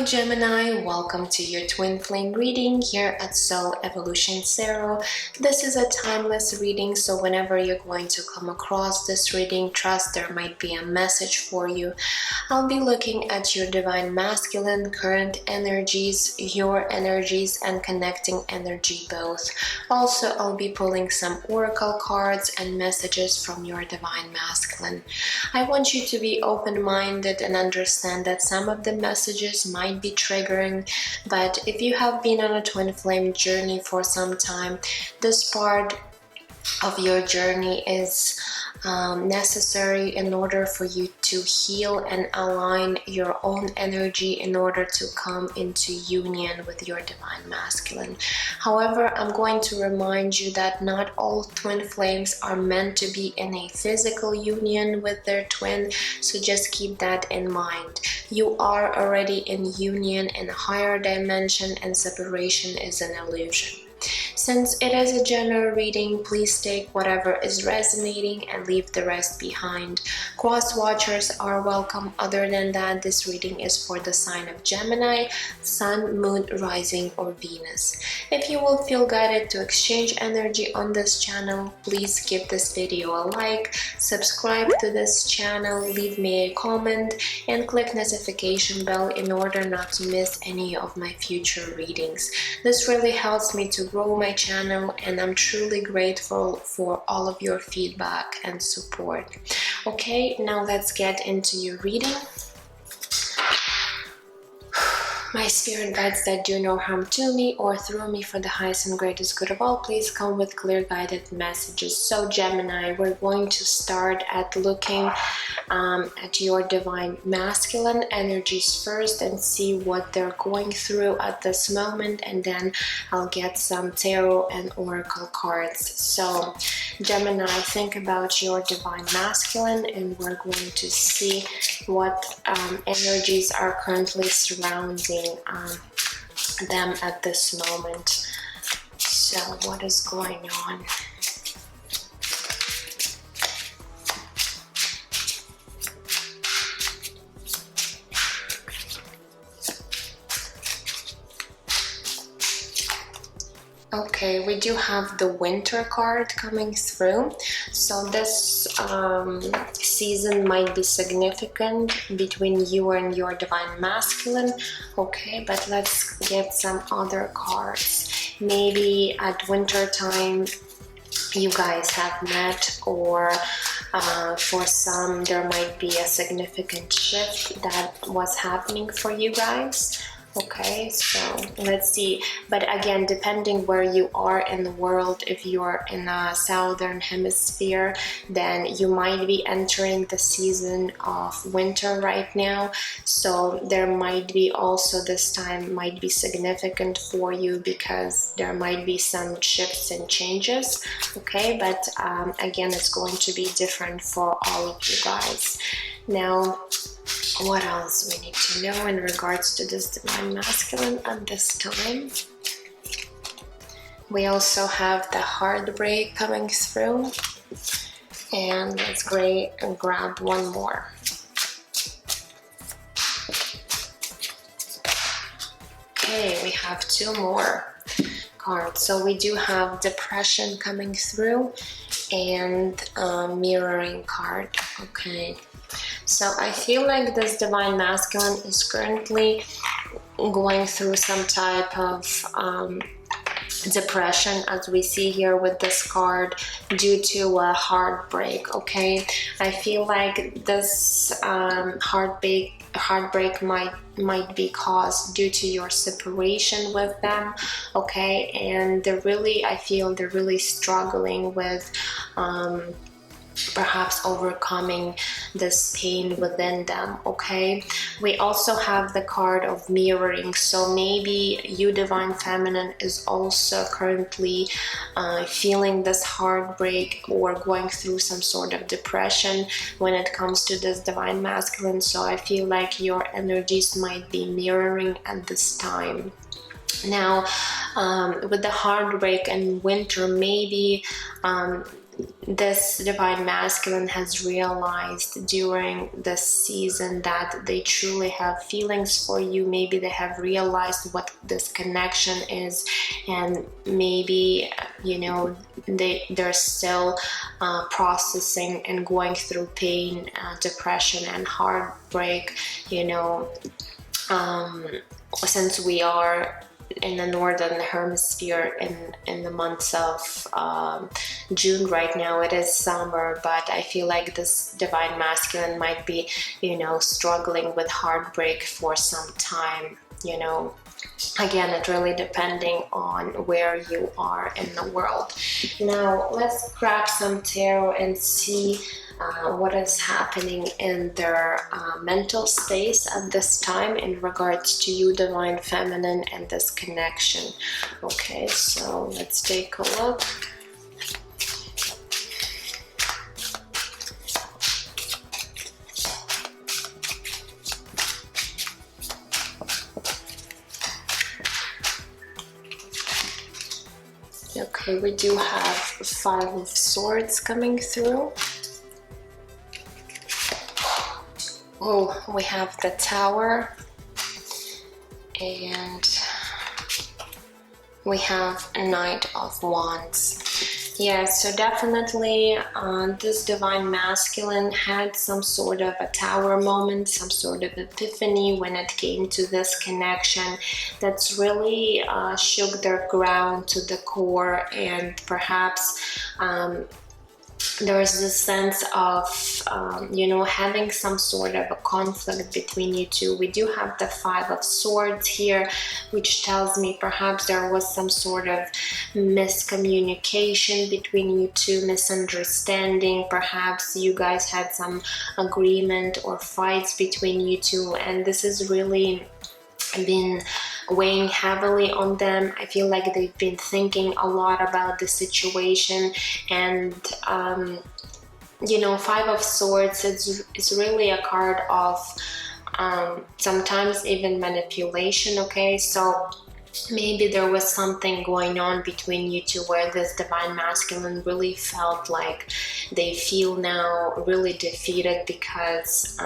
Gemini, welcome to your twin flame reading here at Soul Evolution Tarot. This is a timeless reading, so whenever you're going to come across this reading, trust there might be a message for you. I'll be looking at your divine masculine current energies, your energies, and connecting energy both. Also, I'll be pulling some oracle cards and messages from your divine masculine. I want you to be open-minded and understand that some of the messages might be triggering, but if you have been on a twin flame journey for some time, this part of your journey is necessary in order for you to heal and align your own energy in order to come into union with your divine masculine. However, I'm going to remind you that not all twin flames are meant to be in a physical union with their twin, so just keep that in mind. You are already in union in a higher dimension, and separation is an illusion. Since it is a general reading, please take whatever is resonating and leave the rest behind. Cross watchers are welcome. Other than that, this reading is for the sign of Gemini, Sun, Moon, Rising, or Venus. If you will feel guided to exchange energy on this channel, please give this video a like, subscribe to this channel, leave me a comment, and click notification bell in order not to miss any of my future readings. This really helps me to grow my channel, and I'm truly grateful for all of your feedback and support. Okay, now let's get into your reading. My spirit guides that do no harm to me or through me for the highest and greatest good of all, please come with clear guided messages. So Gemini, we're going to start at looking at your divine masculine energies first and see what they're going through at this moment, and then I'll get some tarot and oracle cards. So Gemini, think about your divine masculine, and we're going to see what energies are currently surrounding them at this moment. So what is going on? Okay, we do have the winter card coming through. So this season might be significant between you and your divine masculine. Okay, but let's get some other cards. Maybe at winter time you guys have met, or for some there might be a significant shift that was happening for you guys. Okay, so let's see. But again, depending where you are in the world, if you're in the southern hemisphere, then you might be entering the season of winter right now. So there might be also, this time might be significant for you because there might be some shifts and changes. Okay, but again, it's going to be different for all of you guys. Now, what else we need to know in regards to this divine masculine at this time? We also have the heartbreak coming through, and let's grab one more. Okay, we have two more cards. So we do have depression coming through and mirroring card. Okay. So I feel like this divine masculine is currently going through some type of depression, as we see here with this card, due to a heartbreak. Okay, I feel like this heartbreak might be caused due to your separation with them. Okay, and I feel they're really struggling with perhaps overcoming this pain within them. Okay, we also have the card of mirroring, so maybe you divine feminine is also currently feeling this heartbreak or going through some sort of depression when it comes to this divine masculine. So I feel like your energies might be mirroring at this time. Now with the heartbreak and winter, maybe this divine masculine has realized during this season that they truly have feelings for you. Maybe they have realized what this connection is, and maybe, you know, they're still processing and going through pain, depression and heartbreak, you know, since we are in the northern hemisphere in the months of June right now. It is summer, but I feel like this divine masculine might be, you know, struggling with heartbreak for some time, you know. Again, it really depending on where you are in the world. Now let's grab some tarot and see what is happening in their mental space at this time in regards to you, divine feminine, and this connection. Okay, so let's take a look. Okay, we do have 5 of Swords coming through. Oh, we have the Tower, and we have a Knight of Wands. Yeah, so definitely this divine masculine had some sort of a tower moment, some sort of epiphany when it came to this connection that's really shook their ground to the core, and perhaps there's this sense of, you know, having some sort of a conflict between you two. We do have the 5 of Swords here, which tells me perhaps there was some sort of miscommunication between you two, misunderstanding. Perhaps you guys had some agreement or fights between you two, and this is really been weighing heavily on them. I feel like they've been thinking a lot about the situation, and you know, 5 of Swords is really a card of sometimes even manipulation. Okay, so maybe there was something going on between you two where this divine masculine really felt like they feel now really defeated because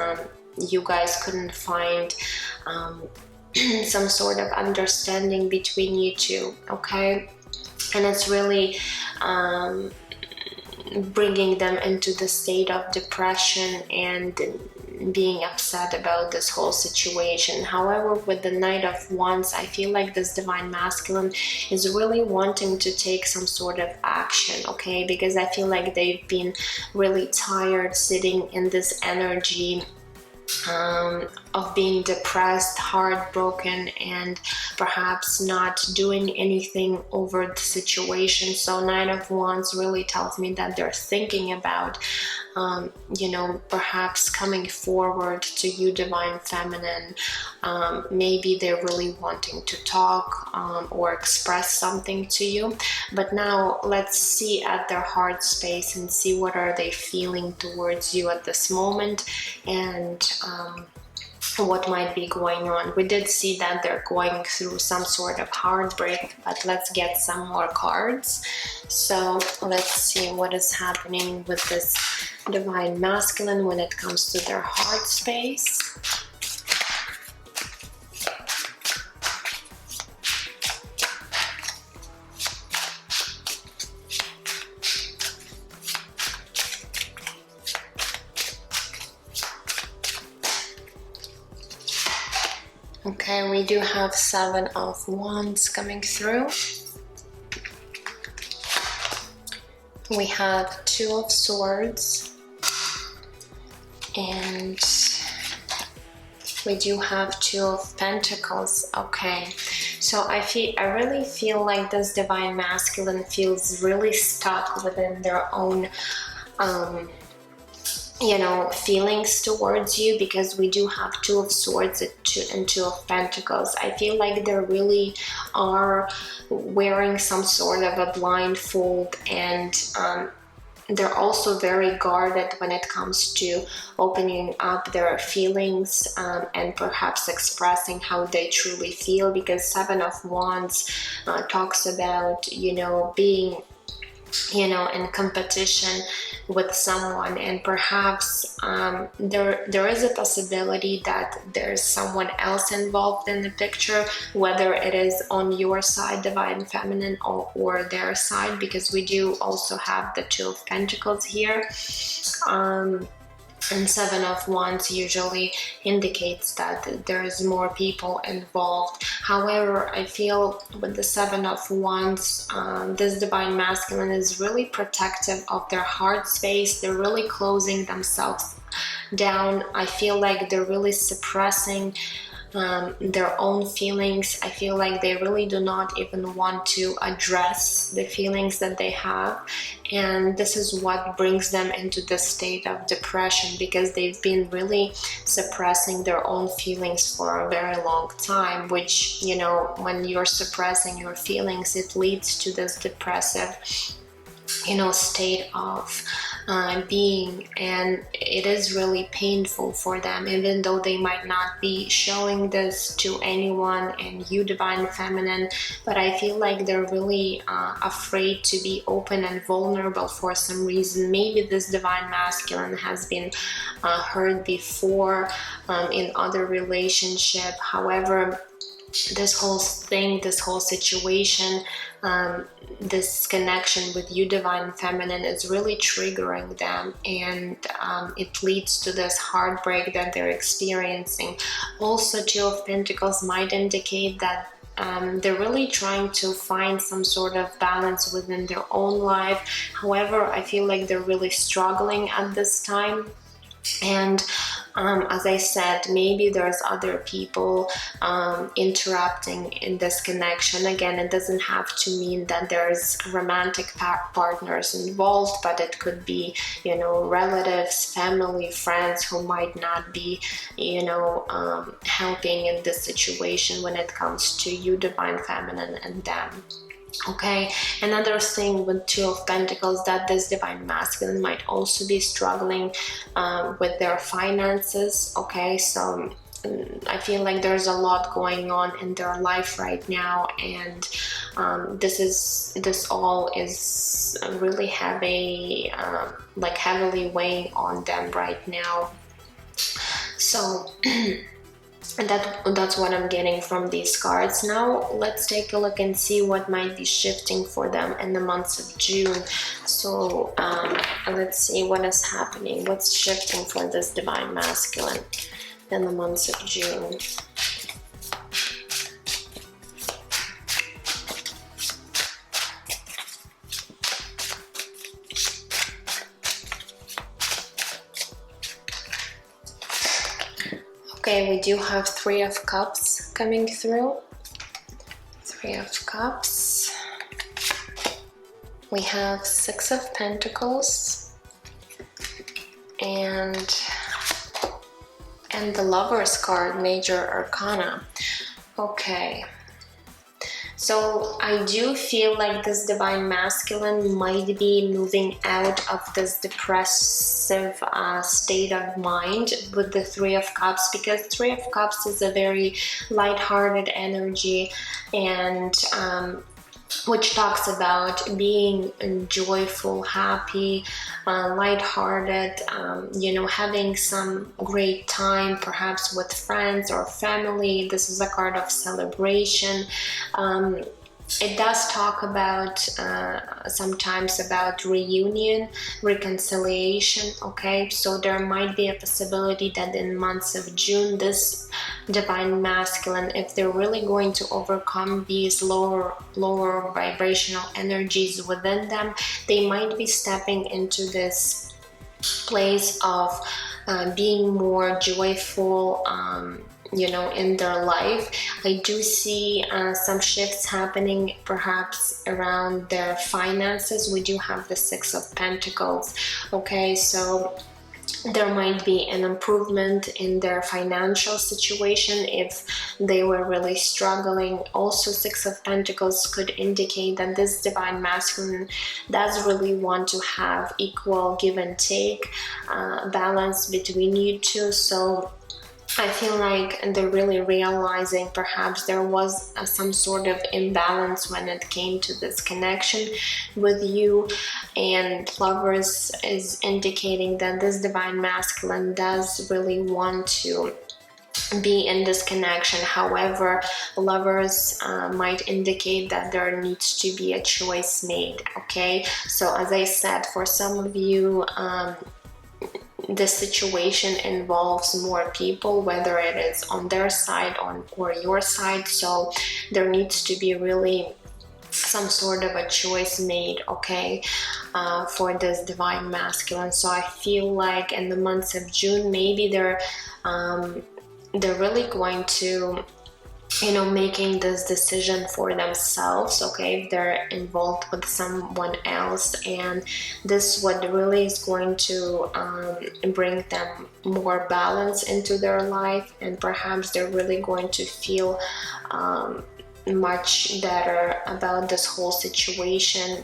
you guys couldn't find some sort of understanding between you two. Okay, and it's really bringing them into the state of depression and being upset about this whole situation. However, with the Knight of Wands, I feel like this divine masculine is really wanting to take some sort of action, okay, because I feel like they've been really tired sitting in this energy of being depressed, heartbroken, and perhaps not doing anything over the situation. So Knight of Wands really tells me that they're thinking about you know, perhaps coming forward to you, divine feminine. Maybe they're really wanting to talk or express something to you. But now let's see at their heart space and see what are they feeling towards you at this moment, and what might be going on. We did see that they're going through some sort of heartbreak, but let's get some more cards. So let's see what is happening with this divine masculine when it comes to their heart space. Okay, we do have 7 of Wands coming through. We have 2 of Swords, and we do have 2 of Pentacles. Okay, so I really feel like this divine masculine feels really stuck within their own you know, feelings towards you, because we do have 2 of Swords and 2 of Pentacles. I feel like they really are wearing some sort of a blindfold, and they're also very guarded when it comes to opening up their feelings and perhaps expressing how they truly feel, because 7 of Wands talks about, you know, being you know, in competition with someone, and perhaps there is a possibility that there's someone else involved in the picture, whether it is on your side, divine feminine, or their side, because we do also have the Two of Pentacles here. And Seven of Wands usually indicates that there's more people involved. However, I feel with the Seven of Wands, this divine masculine is really protective of their heart space. They're really closing themselves down. I feel like they're really suppressing their own feelings. I feel like they really do not even want to address the feelings that they have, and this is what brings them into this state of depression, because they've been really suppressing their own feelings for a very long time, which, you know, when you're suppressing your feelings, it leads to this depressive, you know, state of being, and it is really painful for them, even though they might not be showing this to anyone, and you divine feminine, but I feel like they're really afraid to be open and vulnerable for some reason. Maybe this divine masculine has been hurt before in other relationship. However, this whole thing, this whole situation, this connection with you divine feminine is really triggering them, and it leads to this heartbreak that they're experiencing. Also, Two of Pentacles might indicate that they're really trying to find some sort of balance within their own life. However, I feel like they're really struggling at this time. And as I said, maybe there's other people interrupting in this connection. Again, it doesn't have to mean that there's romantic partners involved, but it could be, you know, relatives, family, friends who might not be, you know, helping in this situation when it comes to you divine feminine and them. Okay, another thing with Two of Pentacles, that this divine masculine might also be struggling with their finances. Okay, so I feel like there's a lot going on in their life right now, and this all is really heavy, like heavily weighing on them right now. So and that's what I'm getting from these cards. Now let's take a look and see what might be shifting for them in the months of June. So let's see what is happening, what's shifting for this divine masculine in the months of June. Okay, we do have Three of Cups coming through. Three of Cups. We have Six of Pentacles. And the Lover's card, Major Arcana. Okay. So I do feel like this divine masculine might be moving out of this depressive state of mind with the Three of Cups, because Three of Cups is a very light-hearted energy, and which talks about being joyful, happy, lighthearted, you know, having some great time, perhaps with friends or family. This is a card of celebration. It does talk about sometimes about reunion, reconciliation. Okay, so there might be a possibility that in months of June, this divine masculine, if they're really going to overcome these lower vibrational energies within them, they might be stepping into this place of being more joyful, you know, in their life. I do see some shifts happening perhaps around their finances. We do have the Six of Pentacles. Okay, so there might be an improvement in their financial situation if they were really struggling. Also, Six of Pentacles could indicate that this divine masculine does really want to have equal give and take, balance between you two. So I feel like they're really realizing perhaps there was some sort of imbalance when it came to this connection with you. And Lovers is indicating that this divine masculine does really want to be in this connection. However, Lovers might indicate that there needs to be a choice made. Okay, so as I said, for some of you, this situation involves more people, whether it is on their side or your side. So there needs to be really some sort of a choice made, okay, for this divine masculine. So I feel like in the months of June, maybe they're really going to, making this decision for themselves, okay, if they're involved with someone else. And this what really is going to bring them more balance into their life, and perhaps they're really going to feel much better about this whole situation,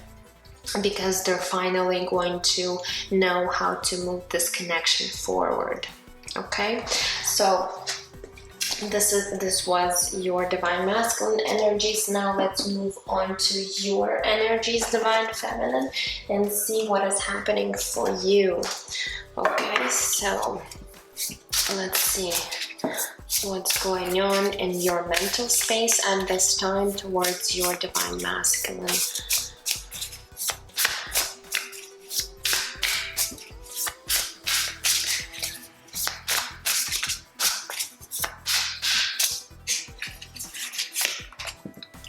because they're finally going to know how to move this connection forward. Okay, so this was your divine masculine energies. Now let's move on to your energies, divine feminine, and see what is happening for you. Okay, so let's see what's going on in your mental space at this time towards your divine masculine.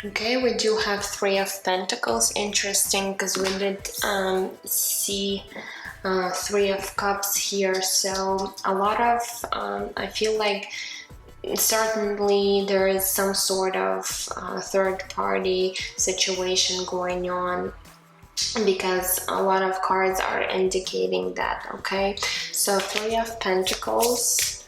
Okay, we do have Three of Pentacles. Interesting, because we did see Three of Cups here. So a lot of, I feel like certainly there is some sort of third party situation going on, because a lot of cards are indicating that. Okay, so Three of Pentacles.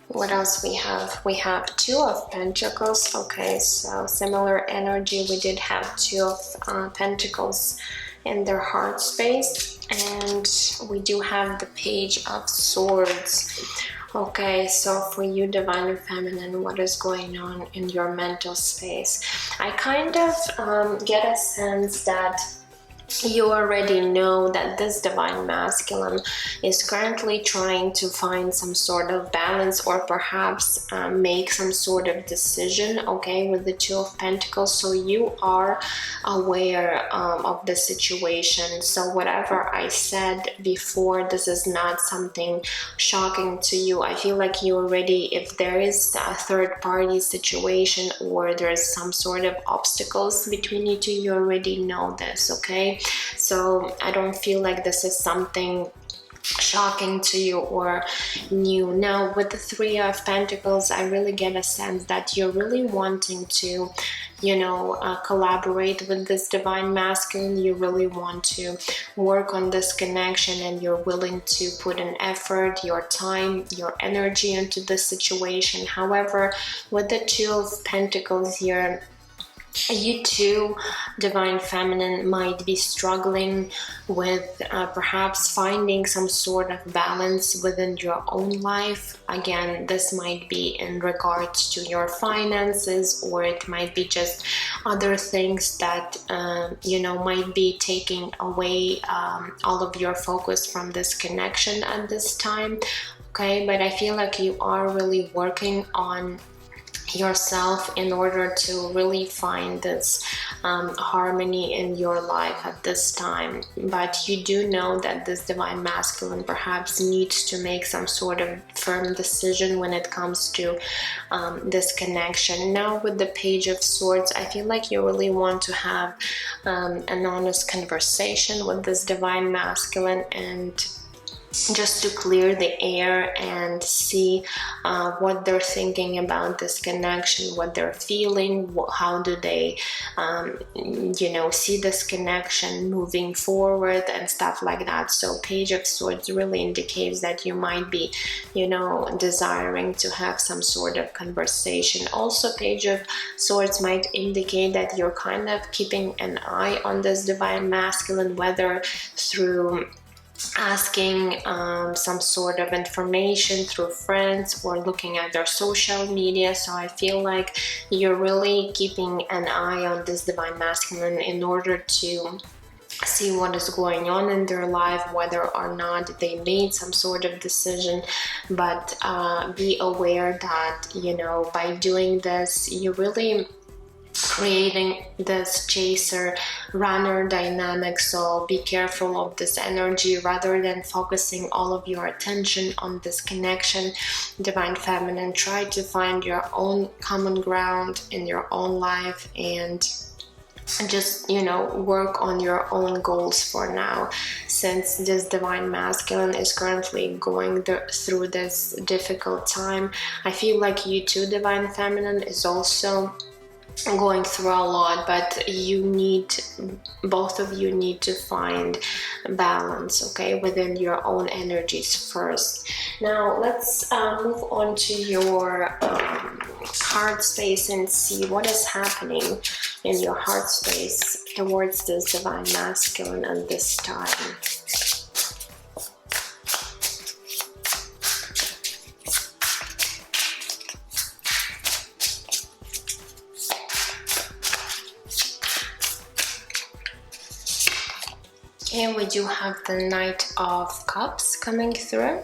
What else we have? We have Two of Pentacles. Okay, so similar energy. We did have Two of Pentacles in their heart space, and we do have the Page of Swords. Okay, so for you, divine feminine, what is going on in your mental space? I kind of get a sense that you already know that this divine masculine is currently trying to find some sort of balance, or perhaps make some sort of decision, okay, with the Two of Pentacles. So you are aware of the situation. So whatever I said before, this is not something shocking to you. I feel like you already, if there is a third party situation, or there's some sort of obstacles between you two, you already know this, okay? So I don't feel like this is something shocking to you or new. Now with the Three of Pentacles, I really get a sense that you're really wanting to, collaborate with this divine masculine. You really want to work on this connection, and you're willing to put an effort, your time, your energy into this situation. However, with the Two of Pentacles here, you too, divine feminine, might be struggling with perhaps finding some sort of balance within your own life. Again, this might be in regards to your finances, or it might be just other things that might be taking away all of your focus from this connection at this time. Okay, but I feel like you are really working on yourself in order to really find this harmony in your life at this time. But you do know that this divine masculine perhaps needs to make some sort of firm decision when it comes to this connection. Now with the Page of Swords, I feel like you really want to have an honest conversation with this divine masculine, and just to clear the air and see what they're thinking about this connection, what they're feeling, how do they see this connection moving forward and stuff like that. So Page of Swords really indicates that you might be desiring to have some sort of conversation. Also, Page of Swords might indicate that you're kind of keeping an eye on this divine masculine, whether through asking some sort of information through friends or looking at their social media. So I feel like you're really keeping an eye on this divine masculine in order to see what is going on in their life, whether or not they made some sort of decision. But be aware that, you know, by doing this, you really creating this chaser runner dynamic. So be careful of this energy rather than focusing all of your attention on this connection. Divine feminine, try to find your own common ground in your own life and just, you know, work on your own goals for now, since this divine masculine is currently going through this difficult time. I feel like you too, divine feminine, is also going through a lot, but you need, both of you need to find balance, okay, within your own energies first. Now let's move on to your heart space and see what is happening in your heart space towards this divine masculine at this time. And we do have the Knight of Cups coming through.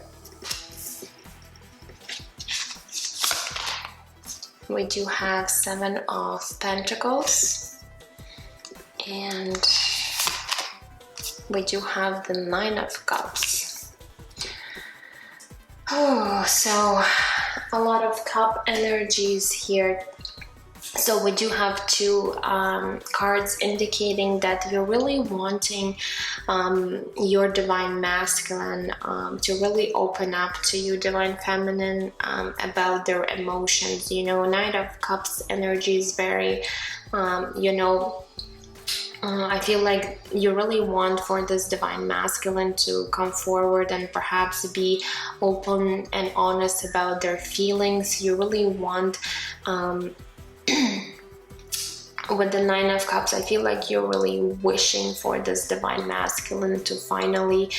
We do have Seven of Pentacles. And we do have the Nine of Cups. Oh, so a lot of cup energies here. So we do have two cards indicating that you're really wanting your divine masculine to really open up to you, divine feminine, about their emotions. You know, Knight of Cups energy is very, you know, I feel like you really want for this divine masculine to come forward and perhaps be open and honest about their feelings. You really want with the Nine of Cups, I feel like you're really wishing for this divine masculine to finally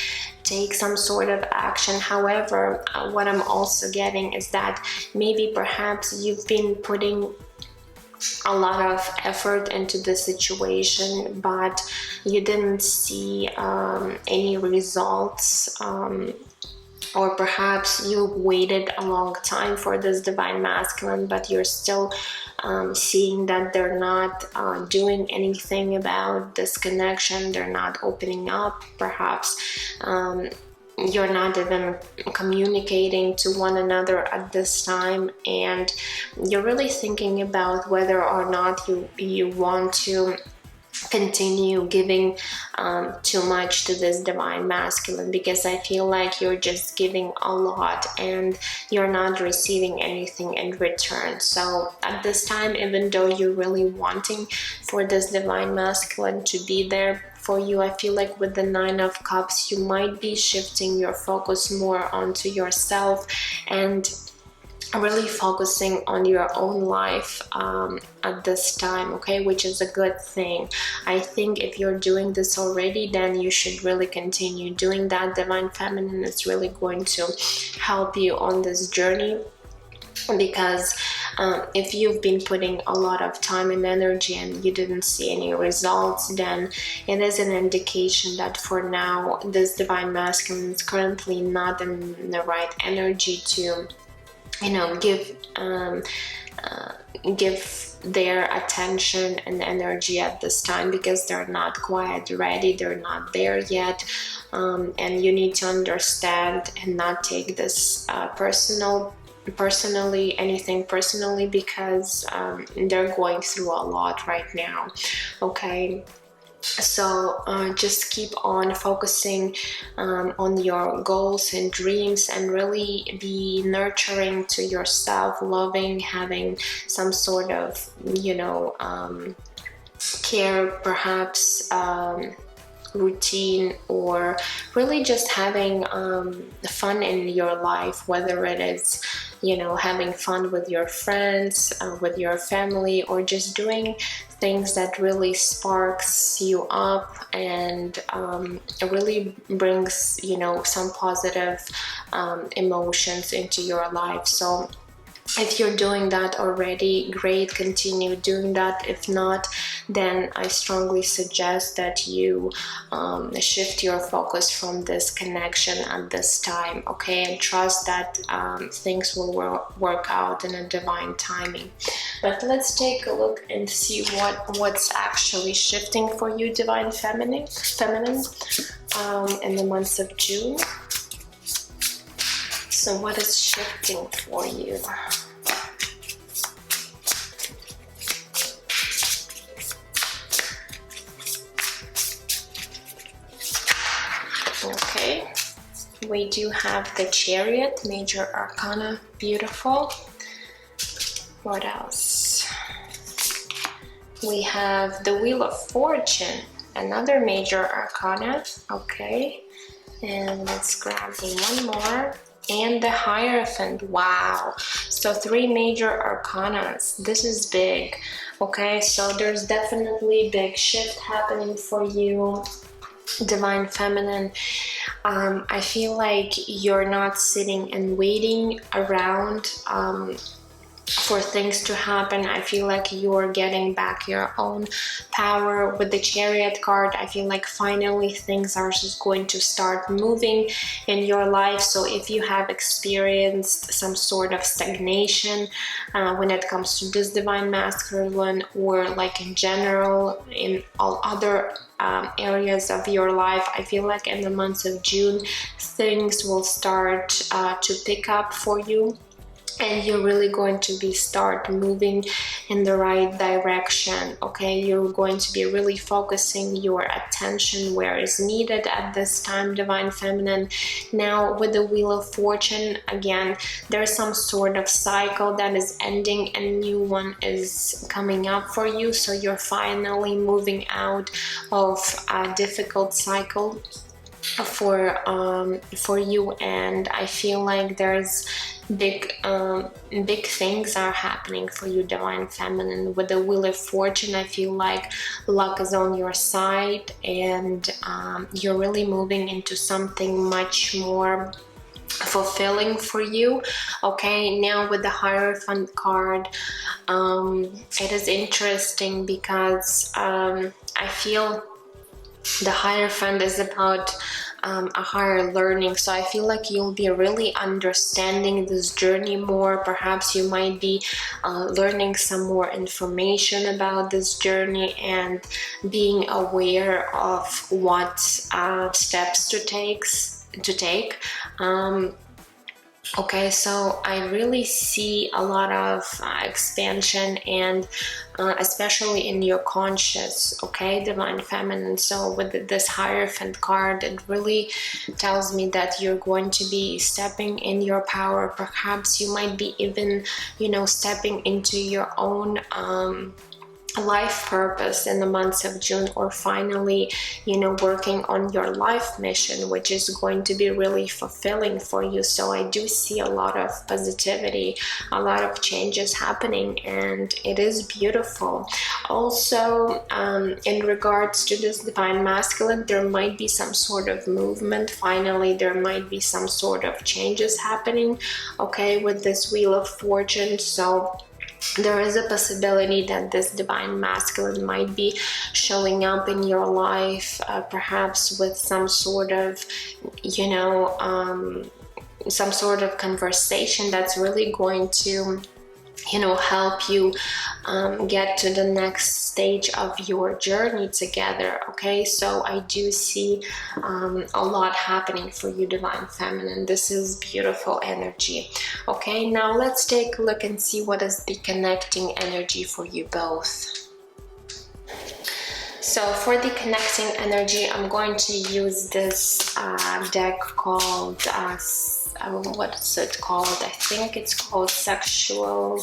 take some sort of action. However, what I'm also getting is that maybe perhaps you've been putting a lot of effort into the situation, but you didn't see any results, or perhaps you waited a long time for this divine masculine, but you're still seeing that they're not doing anything about this connection. They're not opening up. Perhaps you're not even communicating to one another at this time, and you're really thinking about whether or not you want to continue giving too much to this divine masculine, because I feel like you're just giving a lot and you're not receiving anything in return. So at this time, even though you're really wanting for this divine masculine to be there for you, I feel like with the Nine of Cups, you might be shifting your focus more onto yourself and really focusing on your own life at this time, okay, which is a good thing. I think if you're doing this already, then you should really continue doing that. Divine feminine is really going to help you on this journey, because if you've been putting a lot of time and energy and you didn't see any results, then it is an indication that for now this divine masculine is currently not in the right energy to, you know, give their attention and energy at this time, because they're not quite ready, they're not there yet, and you need to understand and not take this anything personally, because they're going through a lot right now, okay? So just keep on focusing on your goals and dreams, and really be nurturing to yourself, loving, having some sort of, you know, care, perhaps routine, or really just having fun in your life, whether it is, you know, having fun with your friends, with your family, or just doing things that really sparks you up and it really brings, you know, some positive emotions into your life. So if you're doing that already, great, continue doing that. If not, then I strongly suggest that you shift your focus from this connection at this time, okay? And trust that things will work out in a divine timing. But let's take a look and see what's actually shifting for you, Divine Feminine, in the months of June. So what is shifting for you? Okay, we do have the Chariot, Major Arcana, beautiful. What else? We have the Wheel of Fortune, another Major Arcana, okay. And let's grab one more. And the Hierophant, wow. So 3 Major Arcanas, this is big, okay. So there's definitely big shift happening for you, Divine Feminine. I feel like you're not sitting and waiting around for things to happen. I feel like you're getting back your own power. With the Chariot card, I feel like finally things are just going to start moving in your life. So if you have experienced some sort of stagnation when it comes to this Divine Masculine, or like in general in all other areas of your life, I feel like in the months of June things will start to pick up for you. And you're really going to start moving in the right direction, okay? You're going to be really focusing your attention where is needed at this time, Divine Feminine. Now with the Wheel of Fortune, again, there's some sort of cycle that is ending and new one is coming up for you. So you're finally moving out of a difficult cycle for you, and I feel like there's big things are happening for you, Divine Feminine. With the Wheel of Fortune, I feel like luck is on your side, and you're really moving into something much more fulfilling for you, okay. Now with the Hierophant card, it is interesting because I feel the Hierophant is about a higher learning. So I feel like you'll be really understanding this journey more. Perhaps you might be learning some more information about this journey and being aware of what steps to take. Okay, so I really see a lot of expansion, and especially in your conscious, okay, Divine Feminine. So with this Hierophant card, it really tells me that you're going to be stepping in your power. Perhaps you might be even, you know, stepping into your own life purpose in the months of June, or finally, you know, working on your life mission, which is going to be really fulfilling for you. So I do see a lot of positivity, a lot of changes happening, and it is beautiful. Also, in regards to this Divine Masculine, there might be some sort of movement. Finally, there might be some sort of changes happening, okay, with this Wheel of Fortune. So there is a possibility that this Divine Masculine might be showing up in your life, perhaps with some sort of, you know, some sort of conversation that's really going to, you know, help you get to the next stage of your journey together, okay. So I do see a lot happening for you, Divine Feminine. This is beautiful energy, okay. Now let's take a look and see what is the connecting energy for you both. So for the connecting energy, I'm going to use this deck called what is it called? I think it's called Sexual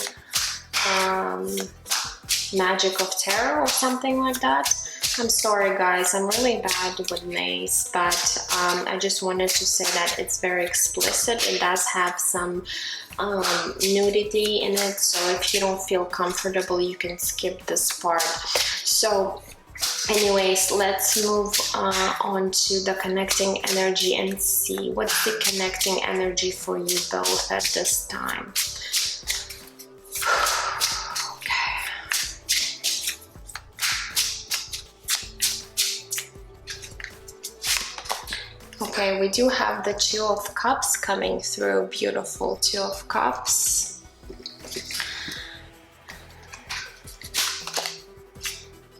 Magic of Tarot or something like that. I'm sorry guys, I'm really bad with names, but I just wanted to say that it's very explicit. It does have some nudity in it, so if you don't feel comfortable, you can skip this part. So anyways, let's move on to the connecting energy and see what's the connecting energy for you both at this time. Okay, we do have the Two of Cups coming through. Beautiful Two of Cups.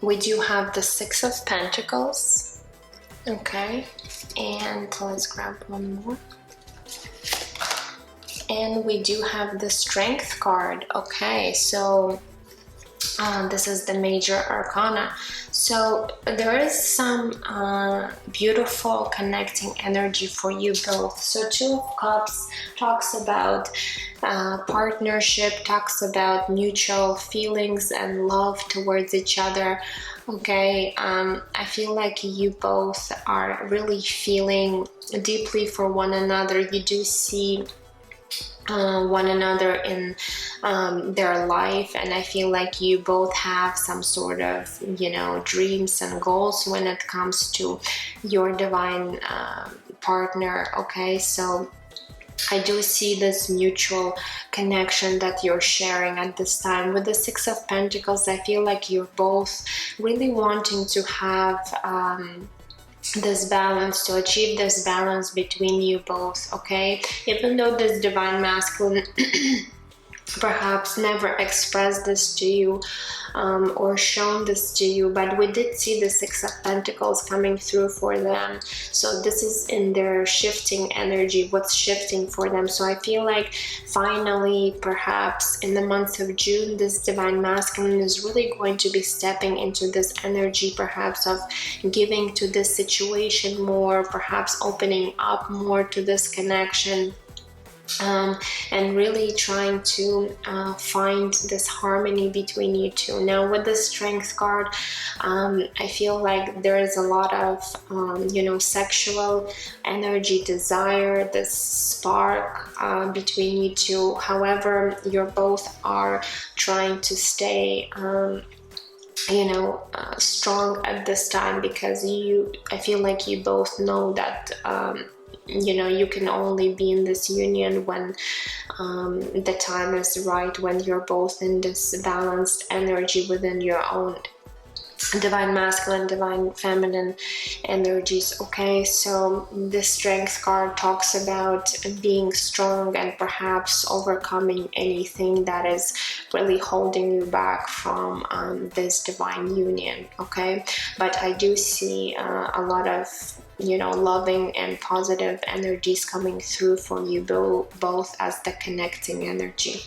We do have the Six of Pentacles. Okay, and let's grab one more. And we do have the Strength card. Okay, so this is the major arcana. So there is some beautiful connecting energy for you both. So Two of Cups talks about partnership, talks about mutual feelings and love towards each other. Okay, I feel like you both are really feeling deeply for one another. You do see one another in their life, and I feel like you both have some sort of, you know, dreams and goals when it comes to your divine partner. Okay, so I do see this mutual connection that you're sharing at this time. With the Six of Pentacles, I feel like you're both really wanting to have this balance, to achieve this balance between you both. Okay, even though this divine masculine perhaps never expressed this to you or shown this to you, but we did see the Six of Pentacles coming through for them. So this is in their shifting energy, what's shifting for them. So I feel like finally, perhaps in the month of June, this divine masculine is really going to be stepping into this energy, perhaps of giving to this situation more, perhaps opening up more to this connection. And really trying to find this harmony between you two. Now with the Strength card, I feel like there is a lot of you know, sexual energy, desire, this spark between you two. However, you both are trying to stay you know, strong at this time, because I feel like you both know that you know, you can only be in this union when the time is right, when you're both in this balanced energy within your own divine masculine, divine feminine energies. Okay, so the Strength card talks about being strong and perhaps overcoming anything that is really holding you back from this divine union. Okay, but I do see a lot of, you know, loving and positive energies coming through for you both as the connecting energy.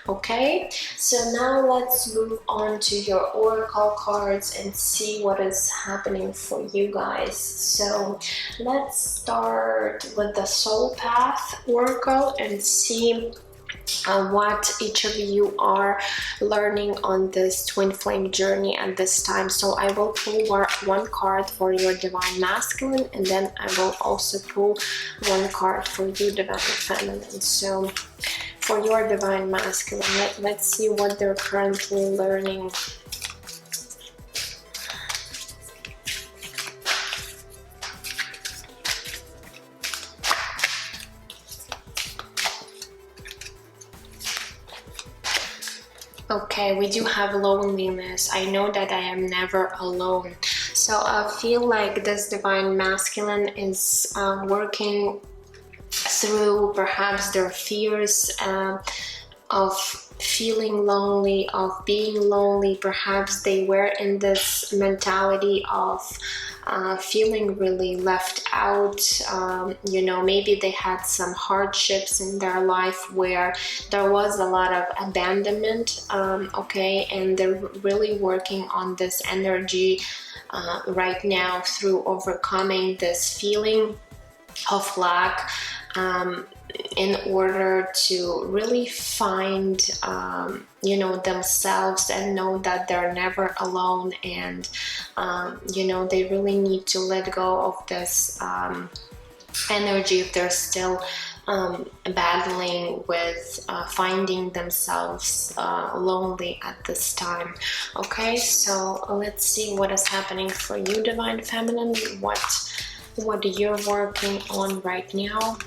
Okay, so now let's move on to your oracle cards and see what is happening for you guys. So let's start with the Soul Path oracle and see what each of you are learning on this twin flame journey at this time. So I will pull one card for your divine masculine, and then I will also pull one card for you, divine feminine. So for your divine masculine, let's see what they're currently learning. Okay, we do have loneliness. I know that I am never alone. So I feel like this divine masculine is working through perhaps their fears of feeling lonely, of being lonely. Perhaps they were in this mentality of feeling really left out. You know, maybe they had some hardships in their life where there was a lot of abandonment. Okay, and they're really working on this energy right now through overcoming this feeling of lack. in order to really find you know, themselves, and know that they're never alone, and you know, they really need to let go of this energy if they're still battling with finding themselves lonely at this time. Okay, so let's see what is happening for you, Divine Feminine. What you're working on right now.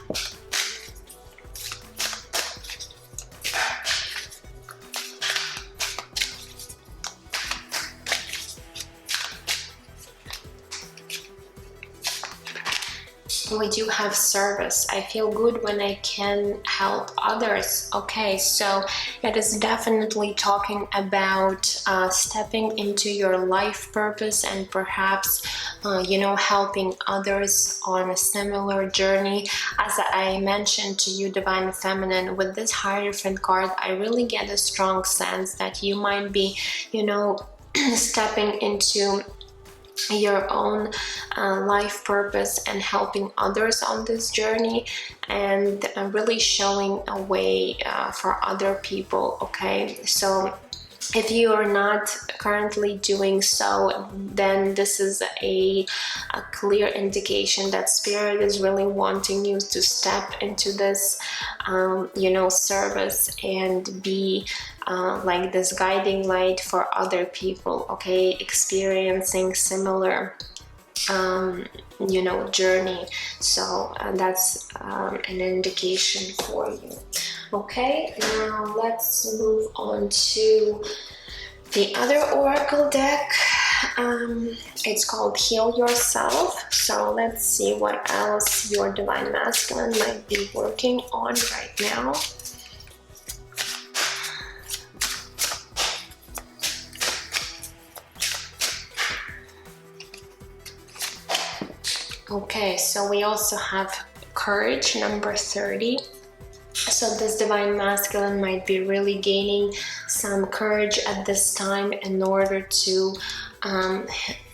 We do have service. I feel good when I can help others. Okay, so it is definitely talking about stepping into your life purpose, and perhaps you know, helping others on a similar journey. As I mentioned to you, Divine Feminine, with this Hierophant card, I really get a strong sense that you might be, you know, stepping into your own life purpose and helping others on this journey, and really showing a way for other people. Okay, so if you are not currently doing so, then this is a clear indication that Spirit is really wanting you to step into this you know, service, and be like this guiding light for other people, okay, experiencing similar you know, journey. So that's an indication for you. Okay, now let's move on to the other oracle deck. It's called Heal Yourself. So let's see what else your Divine Masculine might be working on right now. Okay, so we also have Courage, number 30. So this Divine Masculine might be really gaining some courage at this time in order to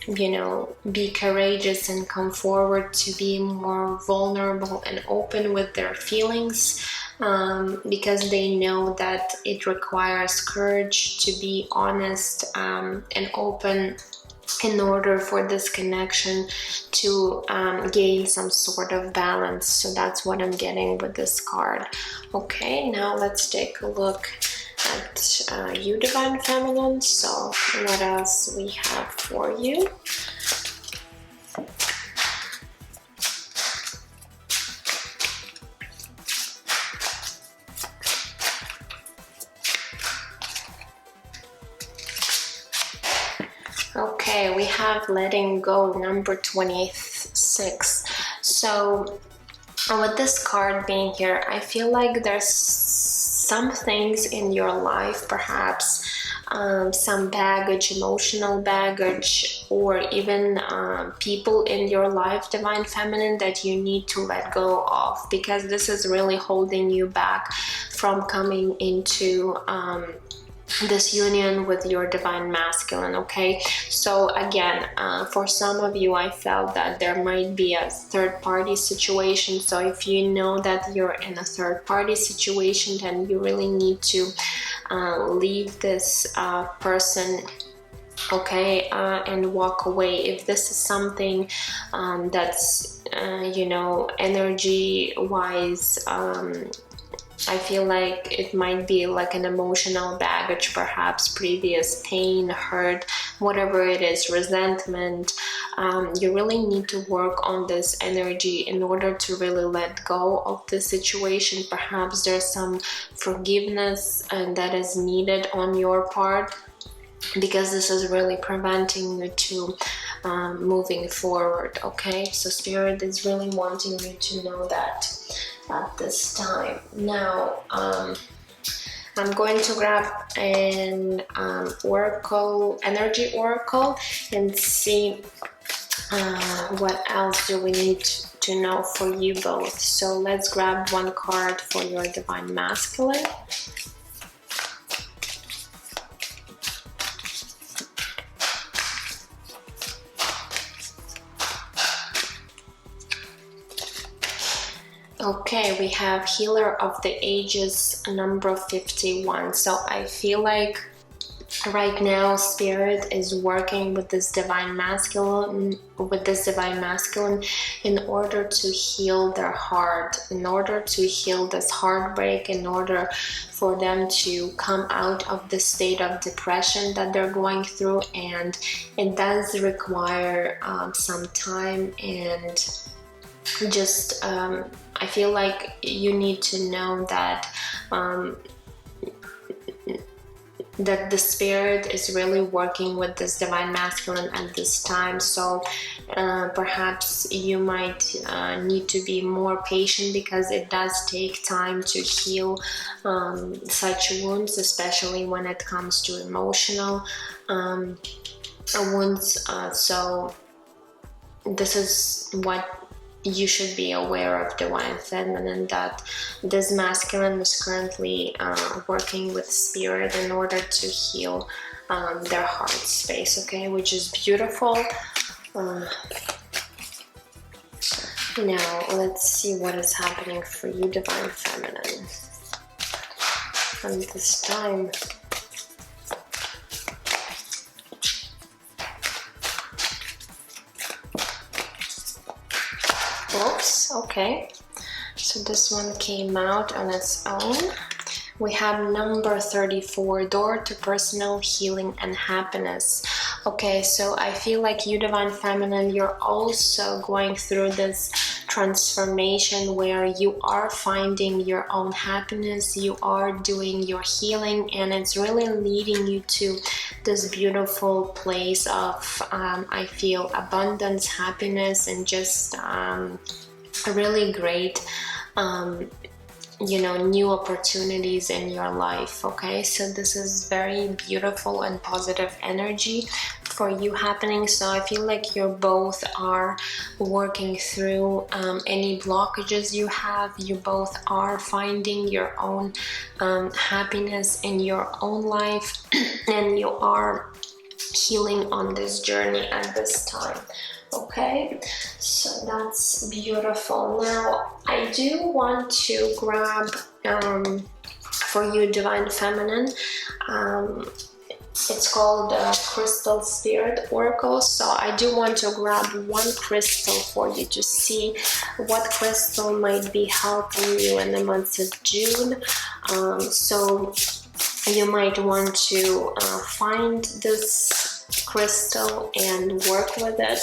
you know, be courageous and come forward, to be more vulnerable and open with their feelings, because they know that it requires courage to be honest and open in order for this connection to gain some sort of balance. So that's what I'm getting with this card. Okay, now let's take a look at you, Divine Feminine. So what else we have for you? Okay, we have Letting Go, number 26. So with this card being here, I feel like there's some things in your life, perhaps some baggage, emotional baggage, or even people in your life, Divine Feminine, that you need to let go of, because this is really holding you back from coming into this union with your Divine Masculine. Okay, so again, for some of you, I felt that there might be a third-party situation. So if you know that you're in a third-party situation, then you really need to leave this person, okay, and walk away. If this is something that's you know, energy wise, I feel like it might be like an emotional baggage, perhaps previous pain, hurt, whatever it is, resentment. You really need to work on this energy in order to really let go of the situation. Perhaps there's some forgiveness that is needed on your part, because this is really preventing you to moving forward. Okay, so Spirit is really wanting you to know that at this time. Now I'm going to grab an oracle, energy oracle, and see what else do we need to know for you both. So let's grab one card for your Divine Masculine. Okay, we have Healer of the Ages, number 51. So I feel like right now Spirit is working with this divine masculine, in order to heal their heart, in order to heal this heartbreak, in order for them to come out of the state of depression that they're going through. And it does require some time, and just I feel like you need to know that that the Spirit is really working with this divine masculine at this time. So perhaps you might need to be more patient, because it does take time to heal such wounds, especially when it comes to emotional wounds. So this is what you should be aware of, divine feminine, that this masculine is currently working with Spirit in order to heal their heart space, okay, which is beautiful. Now let's see what is happening for you, divine feminine, and this time. Oops, okay, so this one came out on its own. We have number 34, door to personal healing and happiness. Okay, so I feel like you, divine feminine, you're also going through this transformation where you are finding your own happiness, you are doing your healing, and it's really leading you to this beautiful place of I feel abundance, happiness, and just really great you know, new opportunities in your life. Okay, so this is very beautiful and positive energy for you happening. So I feel like you both are working through any blockages you have. You both are finding your own happiness in your own life, and you are healing on this journey at this time. Okay, so that's beautiful. Now I do want to grab for you, divine feminine, it's called Crystal Spirit Oracle. So I do want to grab one crystal for you to see what crystal might be helping you in the month of June. So you might want to find this crystal and work with it.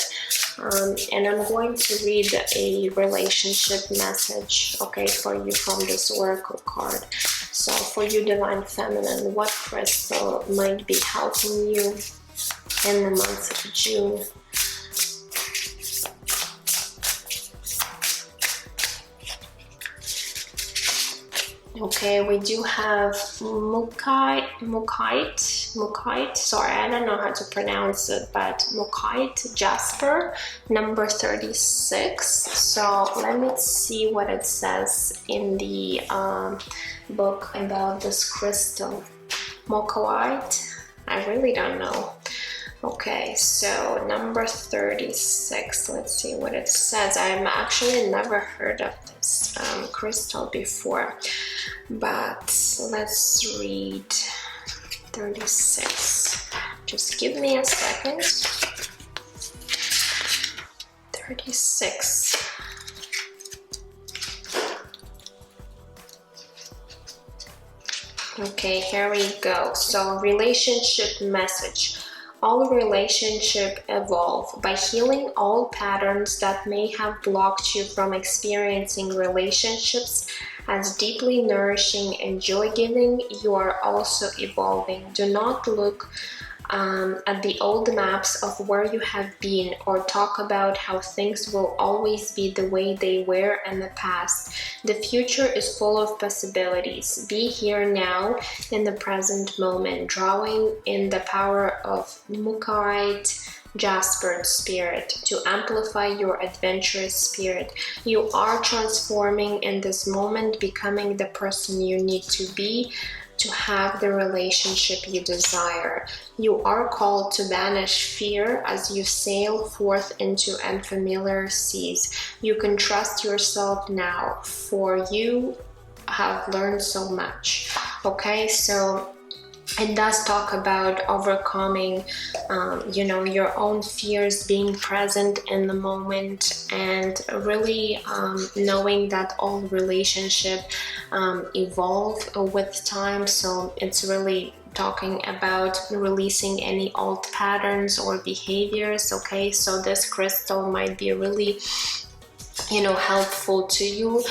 And I'm going to read a relationship message, okay, for you from this oracle card. So for you, divine feminine, what crystal might be helping you in the month of June? Okay, we do have Mukite. Sorry, I don't know how to pronounce it, but Mukite Jasper, number 36. So let me see what it says in the book about this crystal. Mukite, I really don't know. Okay, so number 36, let's see what it says. I've actually never heard of this crystal before, but let's read 36. Just give me a second. 36. Okay, here we go. So relationship message. All relationship evolve. By healing all patterns that may have blocked you from experiencing relationships as deeply nourishing and joy-giving, you are also evolving. Do not look at the old maps of where you have been, or talk about how things will always be the way they were in the past. The future is full of possibilities. Be here now in the present moment, drawing in the power of Mukite Jasper spirit to amplify your adventurous spirit. You are transforming in this moment, becoming the person you need to be to have the relationship you desire. You are called to banish fear as you sail forth into unfamiliar seas. You can trust yourself now, for you have learned so much. Okay, so it does talk about overcoming, your own fears, being present in the moment, and really knowing that all relationship evolve with time. So it's really talking about releasing any old patterns or behaviors. Okay, so this crystal might be really helpful to you.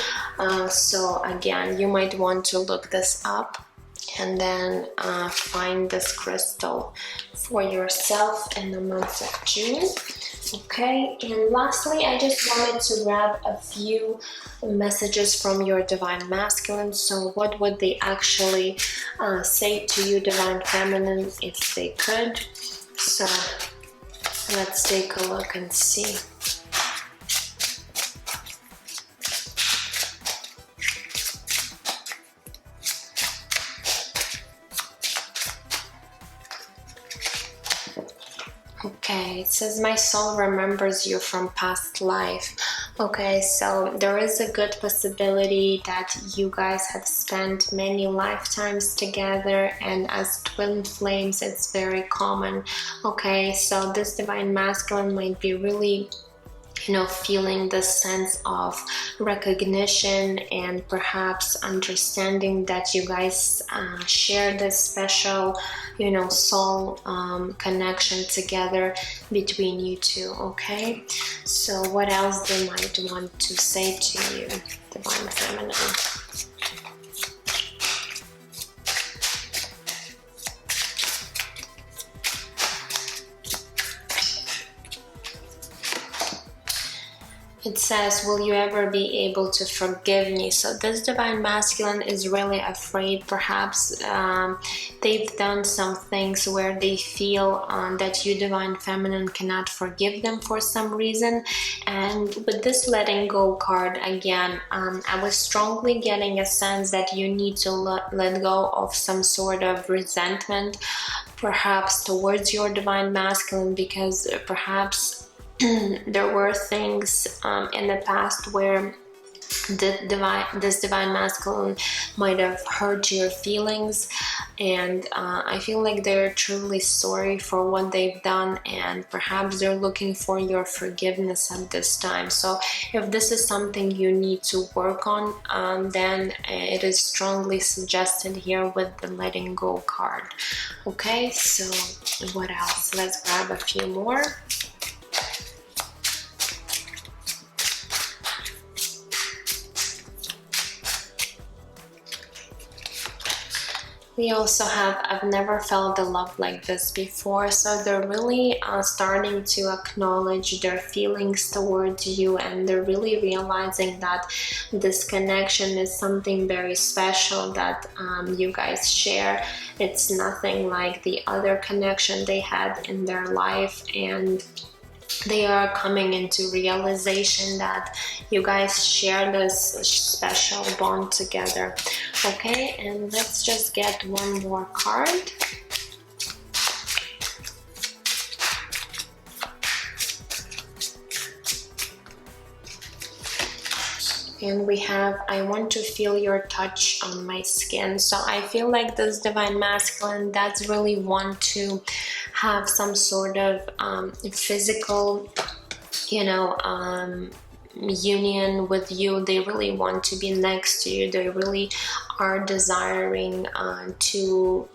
So again, you might want to look this up and then find this crystal for yourself in the month of June. Okay, and lastly, I just wanted to grab a few messages from your Divine Masculine. So what would they actually say to you, Divine Feminine, if they could? So let's take a look and see. Okay, it says my soul remembers you from past life. Okay, so there is a good possibility that you guys have spent many lifetimes together, and as twin flames, it's very common. Okay, so this Divine Masculine might be really feeling this sense of recognition and perhaps understanding that you guys share this special, soul connection together between you two. Okay, so what else they might want to say to you, Divine Feminine? It says, will you ever be able to forgive me? So this Divine Masculine is really afraid. Perhaps they've done some things where they feel that you, Divine Feminine, cannot forgive them for some reason. And with this letting go card, again, I was strongly getting a sense that you need to let go of some sort of resentment, perhaps towards your Divine Masculine, because perhaps there were things in the past where this Divine Masculine might have hurt your feelings, and I feel like they're truly sorry for what they've done, and perhaps they're looking for your forgiveness at this time. So if this is something you need to work on, then it is strongly suggested here with the letting go card. Okay, so what else? Let's grab a few more. We also have, I've never felt a love like this before. So they're really starting to acknowledge their feelings towards you, and they're really realizing that this connection is something very special that you guys share. It's nothing like the other connection they had in their life, and they are coming into realization that you guys share this special bond together. Okay, and let's just get one more card. And we have, I want to feel your touch on my skin. So I feel like this Divine Masculine does really want to have some sort of physical, union with you. They really want to be next to you. They really are desiring to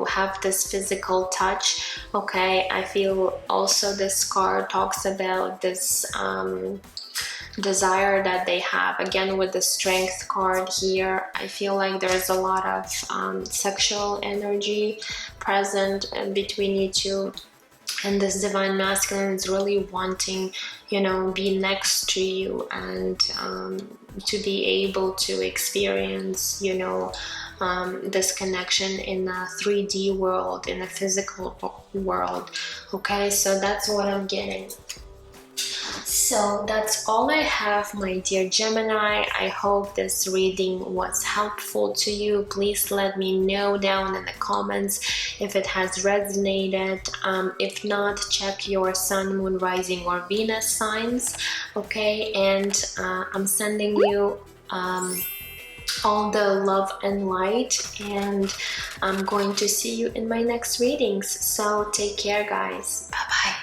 have this physical touch. Okay, I feel also this card talks about this desire that they have. Again, with the Strength card here, I feel like there's a lot of sexual energy present between you two, and this Divine Masculine is really wanting be next to you, and to be able to experience this connection in a 3D world, in a physical world. Okay, so that's what I'm getting. So that's all I have, my dear Gemini. I hope this reading was helpful to you. Please let me know down in the comments if it has resonated. If not, check your sun, moon, rising, or Venus signs. Okay, and I'm sending you all the love and light, and I'm going to see you in my next readings. So take care, guys. Bye bye.